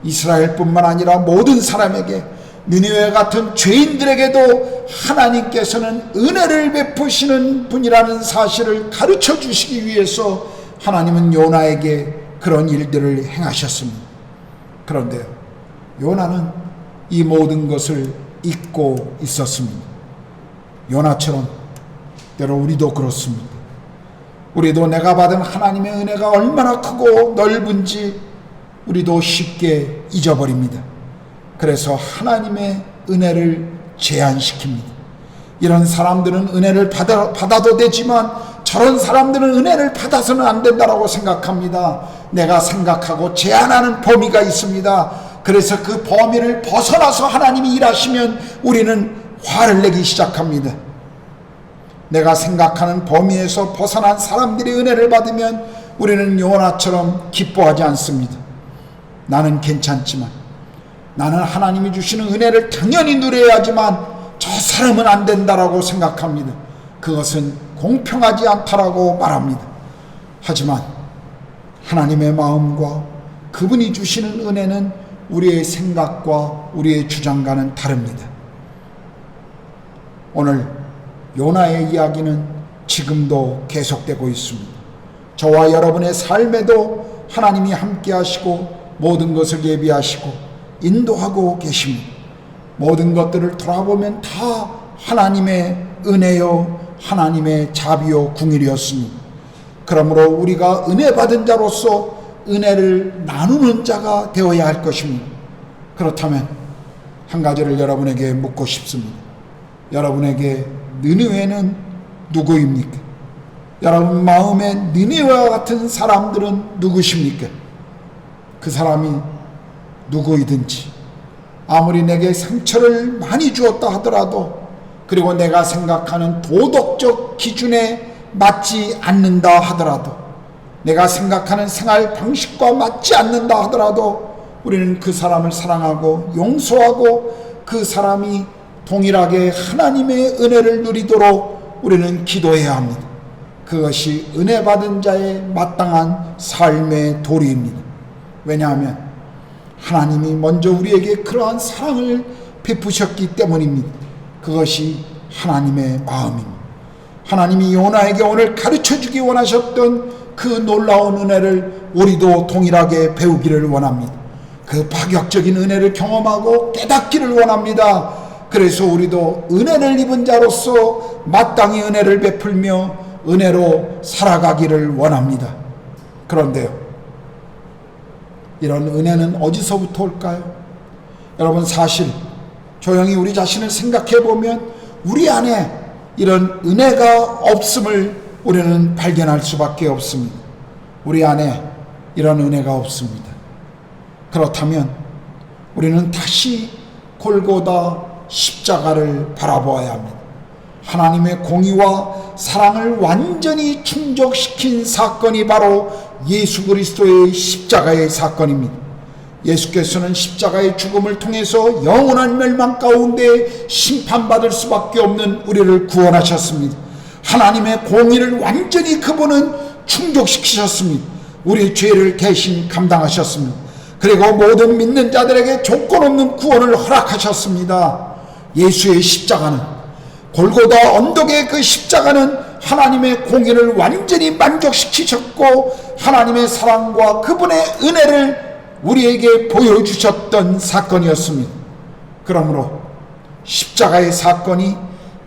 이스라엘뿐만 아니라 모든 사람에게, 느니웨 같은 죄인들에게도 하나님께서는 은혜를 베푸시는 분이라는 사실을 가르쳐 주시기 위해서 하나님은 요나에게 그런 일들을 행하셨습니다. 그런데요, 요나는 이 모든 것을 잊고 있었습니다. 요나처럼 때로 우리도 그렇습니다. 우리도 내가 받은 하나님의 은혜가 얼마나 크고 넓은지 우리도 쉽게 잊어버립니다. 그래서 하나님의 은혜를 제한시킵니다. 이런 사람들은 은혜를 받아도 되지만 저런 사람들은 은혜를 받아서는 안 된다고 생각합니다. 내가 생각하고 제한하는 범위가 있습니다. 그래서 그 범위를 벗어나서 하나님이 일하시면 우리는 화를 내기 시작합니다. 내가 생각하는 범위에서 벗어난 사람들이 은혜를 받으면 우리는 요나처럼 기뻐하지 않습니다. 나는 괜찮지만, 나는 하나님이 주시는 은혜를 당연히 누려야 하지만 저 사람은 안 된다라고 생각합니다. 그것은 공평하지 않다라고 말합니다. 하지만 하나님의 마음과 그분이 주시는 은혜는 우리의 생각과 우리의 주장과는 다릅니다. 오늘 요나의 이야기는 지금도 계속되고 있습니다. 저와 여러분의 삶에도 하나님이 함께 하시고 모든 것을 예비하시고 인도하고 계십니다. 모든 것들을 돌아보면 다 하나님의 은혜요 하나님의 자비요 궁일이었습니다. 그러므로 우리가 은혜 받은 자로서 은혜를 나누는 자가 되어야 할 것입니다. 그렇다면 한 가지를 여러분에게 묻고 싶습니다. 여러분에게 느니웨는 누구입니까? 여러분 마음에 느니웨와 같은 사람들은 누구십니까? 그 사람이 누구이든지 아무리 내게 상처를 많이 주었다 하더라도, 그리고 내가 생각하는 도덕적 기준에 맞지 않는다 하더라도, 내가 생각하는 생활 방식과 맞지 않는다 하더라도 우리는 그 사람을 사랑하고 용서하고 그 사람이 동일하게 하나님의 은혜를 누리도록 우리는 기도해야 합니다. 그것이 은혜 받은 자의 마땅한 삶의 도리입니다. 왜냐하면 하나님이 먼저 우리에게 그러한 사랑을 베푸셨기 때문입니다. 그것이 하나님의 마음입니다. 하나님이 요나에게 오늘 가르쳐주기 원하셨던 그 놀라운 은혜를 우리도 동일하게 배우기를 원합니다. 그 파격적인 은혜를 경험하고 깨닫기를 원합니다. 그래서 우리도 은혜를 입은 자로서 마땅히 은혜를 베풀며 은혜로 살아가기를 원합니다. 그런데요, 이런 은혜는 어디서부터 올까요? 여러분, 사실 조용히 우리 자신을 생각해 보면 우리 안에 이런 은혜가 없음을 우리는 발견할 수밖에 없습니다. 우리 안에 이런 은혜가 없습니다. 그렇다면 우리는 다시 골고다 십자가를 바라보아야 합니다. 하나님의 공의와 사랑을 완전히 충족시킨 사건이 바로 예수 그리스도의 십자가의 사건입니다. 예수께서는 십자가의 죽음을 통해서 영원한 멸망 가운데 심판받을 수밖에 없는 우리를 구원하셨습니다. 하나님의 공의를 완전히 그분은 충족시키셨습니다. 우리의 죄를 대신 감당하셨습니다. 그리고 모든 믿는 자들에게 조건 없는 구원을 허락하셨습니다. 예수의 십자가는 골고다 언덕의 그 십자가는 하나님의 공의를 완전히 만족시키셨고 하나님의 사랑과 그분의 은혜를 우리에게 보여주셨던 사건이었습니다. 그러므로 십자가의 사건이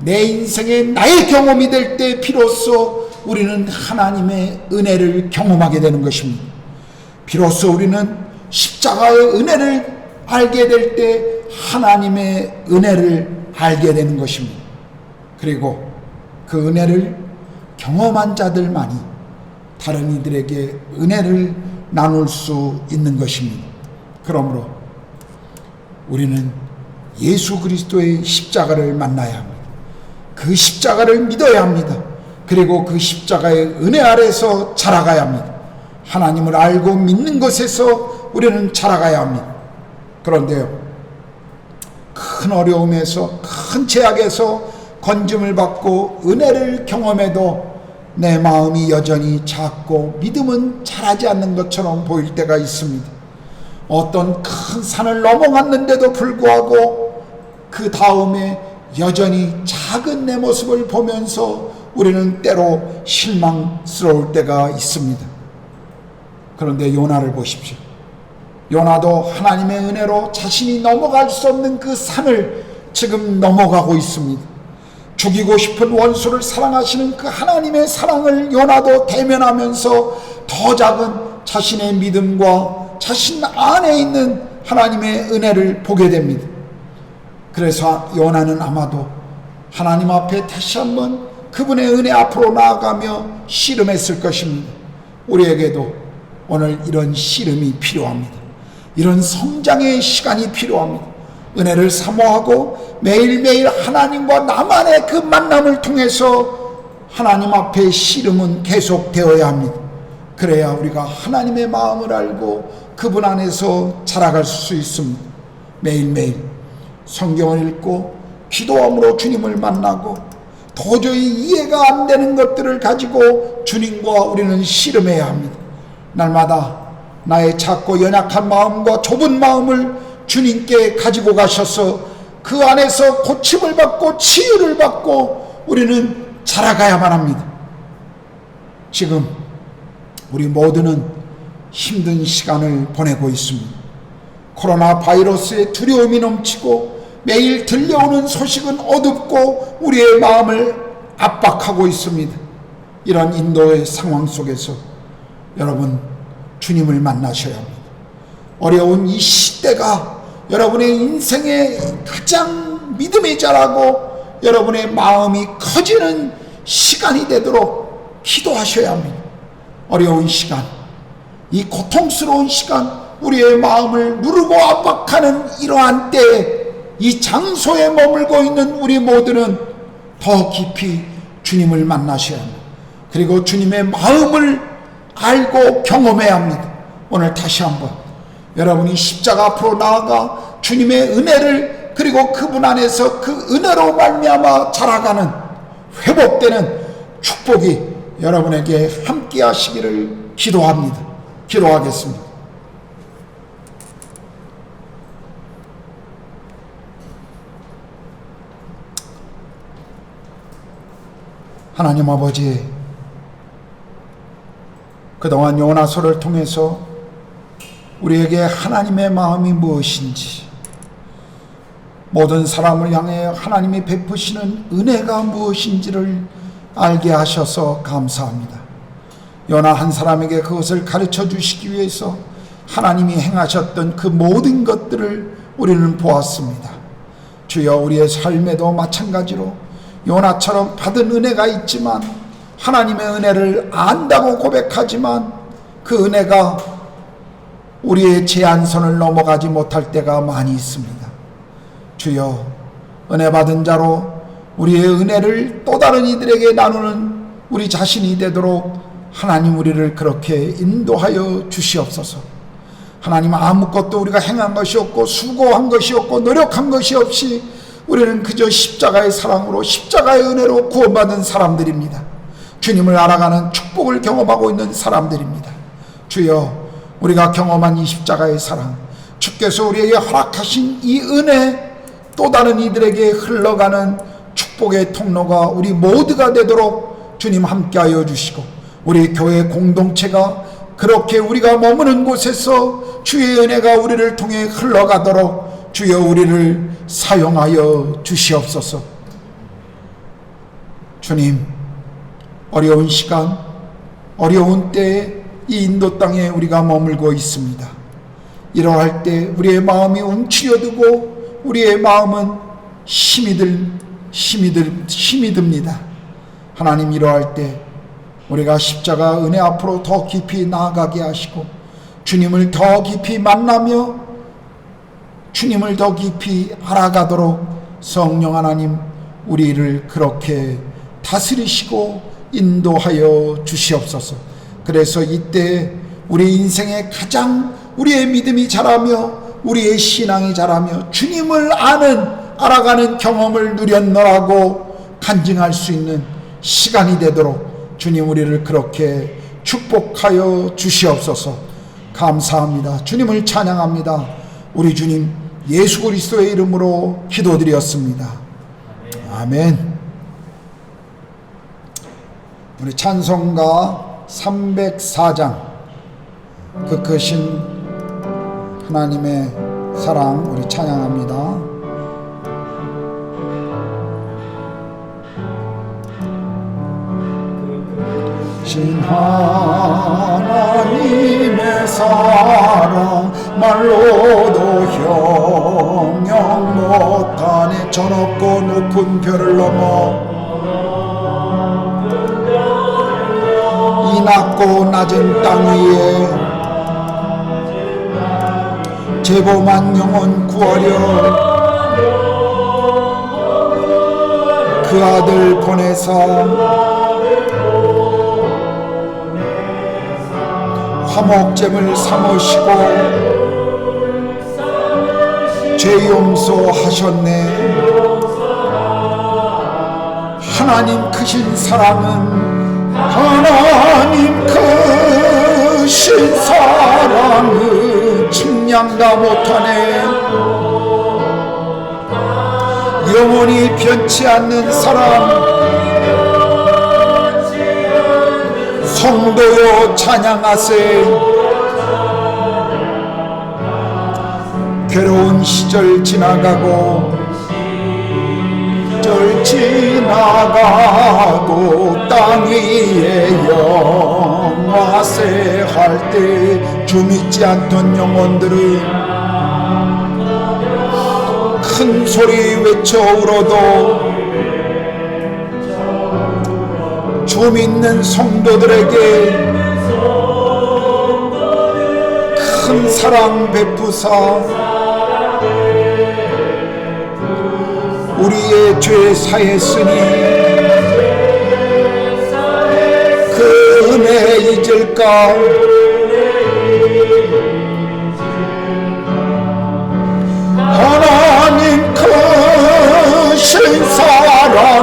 내 인생의 나의 경험이 될 때 비로소 우리는 하나님의 은혜를 경험하게 되는 것입니다. 비로소 우리는 십자가의 은혜를 알게 될 때 하나님의 은혜를 알게 되는 것입니다. 그리고 그 은혜를 경험한 자들만이 다른 이들에게 은혜를 나눌 수 있는 것입니다. 그러므로 우리는 예수 그리스도의 십자가를 만나야 합니다. 그 십자가를 믿어야 합니다. 그리고 그 십자가의 은혜 아래서 자라가야 합니다. 하나님을 알고 믿는 것에서 우리는 자라가야 합니다. 그런데요, 큰 어려움에서, 큰 제약에서 건짐을 받고 은혜를 경험해도 내 마음이 여전히 작고 믿음은 자라지 않는 것처럼 보일 때가 있습니다. 어떤 큰 산을 넘어갔는데도 불구하고 그 다음에 여전히 작은 내 모습을 보면서 우리는 때로 실망스러울 때가 있습니다. 그런데 요나를 보십시오. 요나도 하나님의 은혜로 자신이 넘어갈 수 없는 그 산을 지금 넘어가고 있습니다. 죽이고 싶은 원수를 사랑하시는 그 하나님의 사랑을 요나도 대면하면서 더 작은 자신의 믿음과 자신 안에 있는 하나님의 은혜를 보게 됩니다. 그래서 요나는 아마도 하나님 앞에 다시 한번 그분의 은혜 앞으로 나아가며 씨름했을 것입니다. 우리에게도 오늘 이런 씨름이 필요합니다. 이런 성장의 시간이 필요합니다. 은혜를 사모하고 매일매일 하나님과 나만의 그 만남을 통해서 하나님 앞에 씨름은 계속되어야 합니다. 그래야 우리가 하나님의 마음을 알고 그분 안에서 자라갈 수 있습니다. 매일매일 성경을 읽고 기도함으로 주님을 만나고 도저히 이해가 안 되는 것들을 가지고 주님과 우리는 씨름해야 합니다. 날마다 나의 작고 연약한 마음과 좁은 마음을 주님께 가지고 가셔서 그 안에서 고침을 받고 치유를 받고 우리는 자라가야만 합니다. 지금 우리 모두는 힘든 시간을 보내고 있습니다. 코로나 바이러스의 두려움이 넘치고 매일 들려오는 소식은 어둡고 우리의 마음을 압박하고 있습니다. 이런 인도의 상황 속에서 여러분 주님을 만나셔야 합니다. 어려운 이 시대가 여러분의 인생의 가장 믿음이 자라고 여러분의 마음이 커지는 시간이 되도록 기도하셔야 합니다. 어려운 시간, 이 고통스러운 시간, 우리의 마음을 누르고 압박하는 이러한 때에 이 장소에 머물고 있는 우리 모두는 더 깊이 주님을 만나셔야 합니다. 그리고 주님의 마음을 알고 경험해야 합니다. 오늘 다시 한번 여러분이 십자가 앞으로 나아가 주님의 은혜를 그리고 그분 안에서 그 은혜로 말미암아 자라가는 회복되는 축복이 여러분에게 함께 하시기를 기도합니다. 기도하겠습니다. 하나님 아버지, 그동안 요나서를 통해서 우리에게 하나님의 마음이 무엇인지, 모든 사람을 향해 하나님이 베푸시는 은혜가 무엇인지를 알게 하셔서 감사합니다. 요나 한 사람에게 그것을 가르쳐 주시기 위해서 하나님이 행하셨던 그 모든 것들을 우리는 보았습니다. 주여, 우리의 삶에도 마찬가지로 요나처럼 받은 은혜가 있지만 하나님의 은혜를 안다고 고백하지만 그 은혜가 우리의 제한선을 넘어가지 못할 때가 많이 있습니다. 주여, 은혜 받은 자로 우리의 은혜를 또 다른 이들에게 나누는 우리 자신이 되도록 하나님 우리를 그렇게 인도하여 주시옵소서. 하나님, 아무것도 우리가 행한 것이 없고 수고한 것이 없고 노력한 것이 없이 우리는 그저 십자가의 사랑으로 십자가의 은혜로 구원받은 사람들입니다. 주님을 알아가는 축복을 경험하고 있는 사람들입니다. 주여, 우리가 경험한 이 십자가의 사랑, 주께서 우리에게 허락하신 이 은혜, 또 다른 이들에게 흘러가는 축복 축복의 통로가 우리 모두가 되도록 주님 함께하여 주시고, 우리 교회 공동체가 그렇게 우리가 머무는 곳에서 주의 은혜가 우리를 통해 흘러가도록 주여 우리를 사용하여 주시옵소서. 주님, 어려운 시간, 어려운 때에 이 인도 땅에 우리가 머물고 있습니다. 이러할 때 우리의 마음이 움츠려들고 우리의 마음은 힘이 듭니다. 하나님, 이러할 때 우리가 십자가 은혜 앞으로 더 깊이 나아가게 하시고, 주님을 더 깊이 만나며 주님을 더 깊이 알아가도록 성령 하나님 우리를 그렇게 다스리시고 인도하여 주시옵소서. 그래서 이때 우리 인생에 가장 우리의 믿음이 자라며 우리의 신앙이 자라며 주님을 알아가는 경험을 누렸노라고 간증할 수 있는 시간이 되도록 주님 우리를 그렇게 축복하여 주시옵소서. 감사합니다. 주님을 찬양합니다. 우리 주님 예수 그리스도의 이름으로 기도드렸습니다. 아멘. 우리 찬송가 304장 그 크신 하나님의 사랑 우리 찬양합니다. 신 하나님의 사랑 말로도 형용 못하네. 저 높고 높은 별을 넘어 이 낮고 낮은 땅 위에 제보만 영혼 구하려 그 아들 보내사 화목제물 삼으시고 죄 용서하셨네. 하나님 크신 사랑은 하나님 크신 사랑은 측량다 못하네. 영원히 변치 않는 사랑 성도여 찬양하세. 괴로운 시절 지나가고 땅 위에 영화세 할 때 주 믿지 않던 영혼들은 큰 소리 외쳐 울어도 주 믿는 성도들에게 큰 사랑 베푸사 우리의 죄 사했으니 그 은혜 잊을까. 하나님 크신 사랑은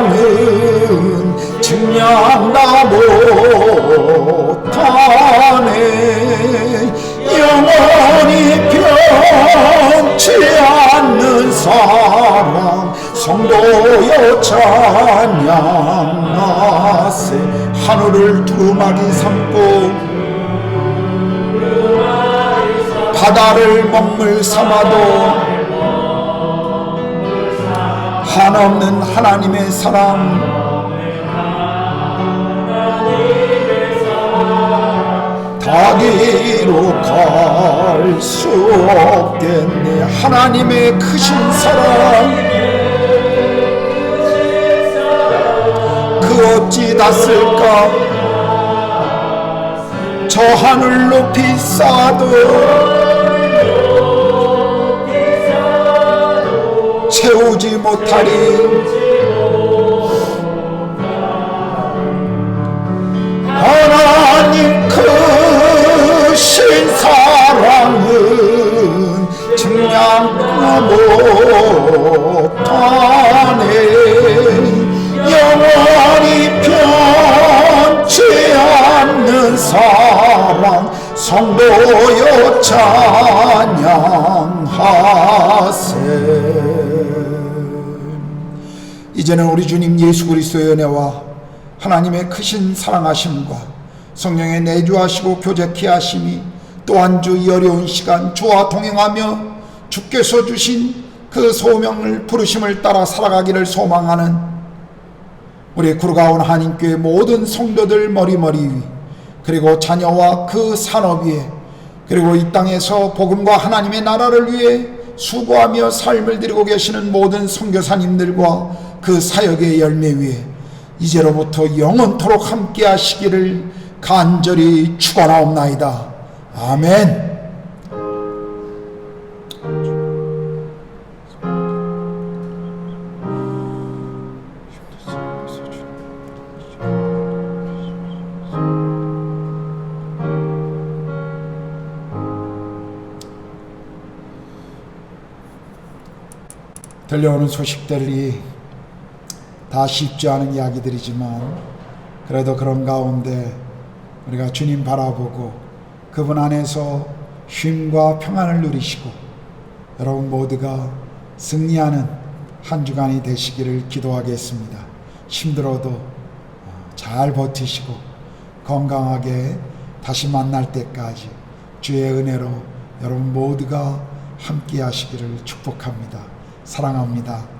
측량다 못하네. 영원히 변치 않는 사랑 성도여 찬양하세. 하늘을 두루마리 삼고 바다를 먹물 삼아도 한없는 하나님의 사랑 다리로 갈 수 없겠네. 하나님의 크신 사랑 그 어찌 닿을까. 저 하늘 높이 쌓아도 채우지 못하리. 하나님 크신 사랑은 측량 못하네. 영원히 변치 않는 사랑 성도여 찬양하세. 이제는 우리 주님 예수 그리스도의 은혜와 하나님의 크신 사랑하심과 성령의 내주하시고 교제케 하심이 또한 주 이 어려운 시간 주와 동행하며 주께서 주신 그 소명을 부르심을 따라 살아가기를 소망하는 우리 구르가온 한인교회 모든 성도들 머리머리 위, 그리고 자녀와 그 산업 위에, 그리고 이 땅에서 복음과 하나님의 나라를 위해 수고하며 삶을 드리고 계시는 모든 선교사님들과 그 사역의 열매 위에 이제로부터 영원토록 함께 하시기를 간절히 축원하옵나이다. 아멘. 들려오는 소식들이 다 쉽지 않은 이야기들이지만 그래도 그런 가운데 우리가 주님 바라보고 그분 안에서 쉼과 평안을 누리시고 여러분 모두가 승리하는 한 주간이 되시기를 기도하겠습니다. 힘들어도 잘 버티시고 건강하게 다시 만날 때까지 주의 은혜로 여러분 모두가 함께 하시기를 축복합니다. 사랑합니다.